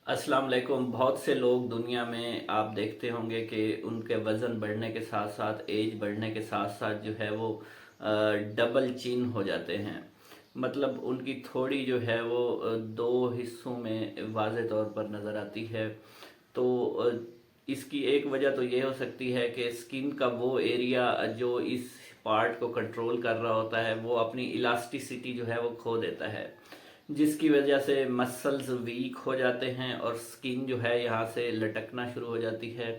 अस्सलाम वालेकुम। बहुत से लोग दुनिया में आप देखते होंगे कि उनके वज़न बढ़ने के साथ साथ एज बढ़ने के साथ साथ जो है वो डबल चिन हो जाते हैं। मतलब उनकी थोड़ी जो है वो दो हिस्सों में वाज़े तौर पर नज़र आती है। तो इसकी एक वजह तो ये हो सकती है कि स्किन का वो एरिया जो इस पार्ट को कंट्रोल कर रहा होता है वो अपनी इलास्टिसिटी जो है वो खो देता है, जिसकी वजह से मसल्स वीक हो जाते हैं और स्किन जो है यहाँ से लटकना शुरू हो जाती है।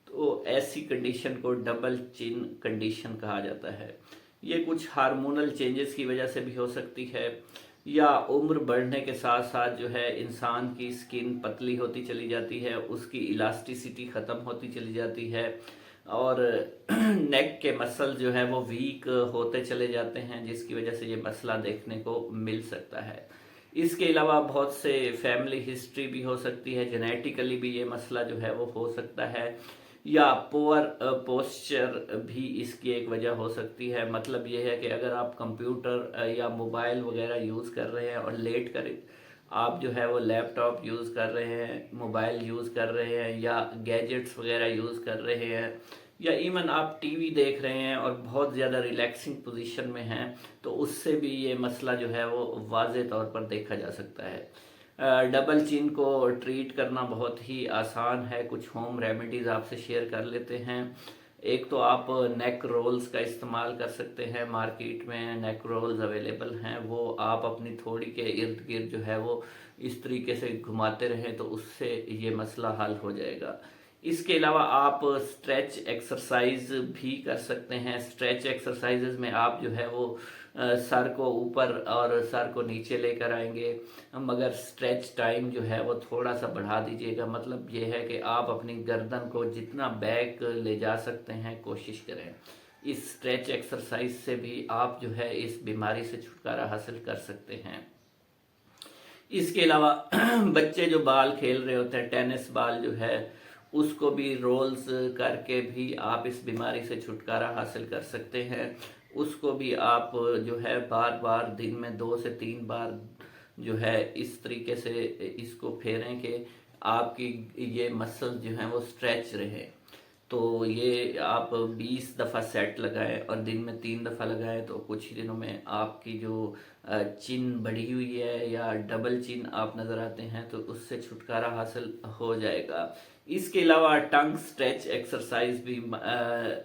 तो ऐसी कंडीशन को डबल चिन कंडीशन कहा जाता है। ये कुछ हार्मोनल चेंजेस की वजह से भी हो सकती है, या उम्र बढ़ने के साथ साथ जो है इंसान की स्किन पतली होती चली जाती है, उसकी इलास्टिसिटी ख़त्म होती चली जाती है और नेक के मसल जो है वो वीक होते चले जाते हैं, जिसकी वजह से ये मसला देखने को मिल सकता है। इसके अलावा बहुत से फैमिली हिस्ट्री भी हो सकती है, जेनेटिकली भी ये मसला जो है वो हो सकता है, या पुअर पोस्चर भी इसकी एक वजह हो सकती है। मतलब ये है कि अगर आप कंप्यूटर या मोबाइल वगैरह यूज़ कर रहे हैं और लेट कर आप जो है वो लैपटॉप यूज़ कर रहे हैं, मोबाइल यूज़ कर रहे हैं, या गैजेट्स वगैरह यूज़ कर रहे हैं, या इवन आप टीवी देख रहे हैं और बहुत ज़्यादा रिलैक्सिंग पोजीशन में हैं, तो उससे भी ये मसला जो है वो वाज़े तौर पर देखा जा सकता है। डबल चिन को ट्रीट करना बहुत ही आसान है। कुछ होम रेमेडीज़ आपसे शेयर कर लेते हैं। एक तो आप नेक रोल्स का इस्तेमाल कर सकते हैं। मार्केट में नेक रोल्स अवेलेबल हैं, वो आप अपनी थोड़ी के इर्द गिर्द जो है वो इस तरीके से घुमाते रहें तो उससे ये मसला हल हो जाएगा। इसके अलावा आप स्ट्रेच एक्सरसाइज भी कर सकते हैं। स्ट्रेच एक्सरसाइजेज में आप जो है वो सर को ऊपर और सर को नीचे लेकर आएंगे, मगर स्ट्रेच टाइम जो है वो थोड़ा सा बढ़ा दीजिएगा। मतलब ये है कि आप अपनी गर्दन को जितना बैक ले जा सकते हैं कोशिश करें। इस स्ट्रेच एक्सरसाइज से भी आप जो है इस बीमारी से छुटकारा हासिल कर सकते हैं। इसके अलावा बच्चे जो बाल खेल रहे होते हैं, टेनिस बाल जो है, उसको भी रोल्स करके भी आप इस बीमारी से छुटकारा हासिल कर सकते हैं। उसको भी आप जो है बार बार दिन में 2 से 3 बार जो है इस तरीके से इसको फेरें कि आपकी ये मसल जो है वो स्ट्रेच रहे। तो ये आप 20 दफ़ा सेट लगाएं और दिन में 3 दफ़ा लगाएं तो कुछ ही दिनों में आपकी जो चिन बढ़ी हुई है या डबल चिन आप नज़र आते हैं तो उससे छुटकारा हासिल हो जाएगा। इसके अलावा टंग स्ट्रेच एक्सरसाइज भी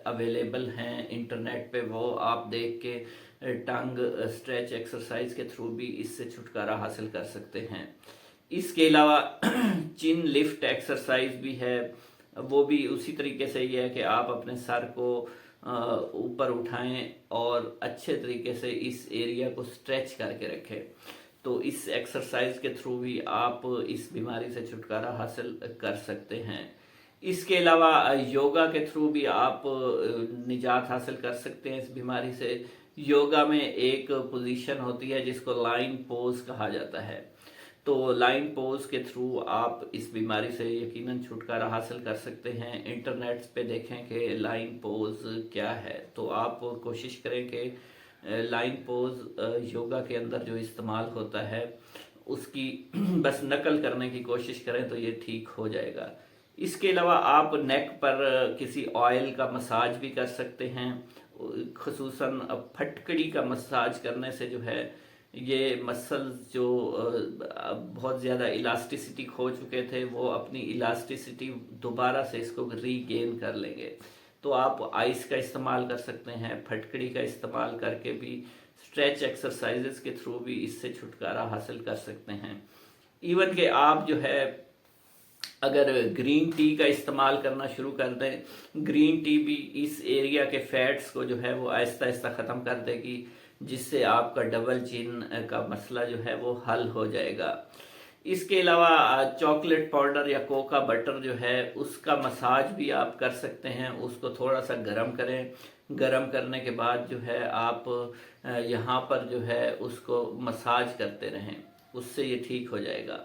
अवेलेबल हैं इंटरनेट पे, वो आप देख के टंग स्ट्रेच एक्सरसाइज के थ्रू भी इससे छुटकारा हासिल कर सकते हैं। इसके अलावा चिन लिफ्ट एक्सरसाइज भी है, वो भी उसी तरीके से ही है कि आप अपने सर को ऊपर उठाएं और अच्छे तरीके से इस एरिया को स्ट्रेच करके रखें। तो इस एक्सरसाइज के थ्रू भी आप इस बीमारी से छुटकारा हासिल कर सकते हैं। इसके अलावा योगा के थ्रू भी आप निजात हासिल कर सकते हैं इस बीमारी से। योगा में एक पोजीशन होती है जिसको लाइन पोज कहा जाता है। तो लाइन पोज के थ्रू आप इस बीमारी से यकीनन छुटकारा हासिल कर सकते हैं। इंटरनेट पे देखें कि लाइन पोज क्या है, तो आप कोशिश करें कि लाइन पोज योगा के अंदर जो इस्तेमाल होता है उसकी बस नकल करने की कोशिश करें तो ये ठीक हो जाएगा। इसके अलावा आप नेक पर किसी ऑयल का मसाज भी कर सकते हैं। खसूसन फटकड़ी का मसाज करने से जो है ये मसल्स जो बहुत ज़्यादा इलास्टिसिटी खो चुके थे वो अपनी इलास्टिसिटी दोबारा से इसको रीगेन कर लेंगे। तो आप आइस का इस्तेमाल कर सकते हैं, फटकड़ी का इस्तेमाल करके भी स्ट्रेच एक्सरसाइजेस के थ्रू भी इससे छुटकारा हासिल कर सकते हैं। इवन कि आप जो है अगर ग्रीन टी का इस्तेमाल करना शुरू कर दें, ग्रीन टी भी इस एरिया के फैट्स को जो है वो आहिस्ता आहिस्ता ख़त्म कर देगी, जिससे आपका डबल चिन का मसला जो है वो हल हो जाएगा। इसके अलावा चॉकलेट पाउडर या कोका बटर जो है उसका मसाज भी आप कर सकते हैं। उसको थोड़ा सा गर्म करें, गर्म करने के बाद जो है आप यहाँ पर जो है उसको मसाज करते रहें, उससे ये ठीक हो जाएगा।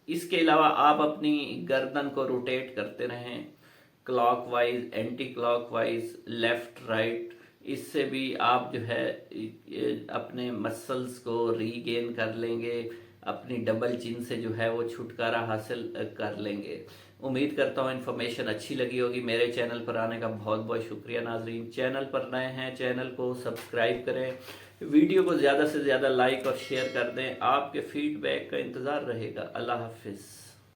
इसके अलावा आप अपनी गर्दन को रोटेट करते रहें, clockwise, anti clockwise, left right. इससे भी आप जो है अपने मसल्स को रीगेन कर लेंगे, اپنی ڈبل چین سے جو ہے وہ چھٹکارا حاصل کر لیں گے۔ امید کرتا ہوں انفارمیشن اچھی لگی ہوگی۔ میرے چینل پر آنے کا بہت بہت شکریہ ناظرین۔ چینل پر نئے ہیں چینل کو سبسکرائب کریں، ویڈیو کو زیادہ سے زیادہ لائک اور شیئر کر دیں۔ آپ کے فیڈ بیک کا انتظار رہے گا۔ اللہ حافظ۔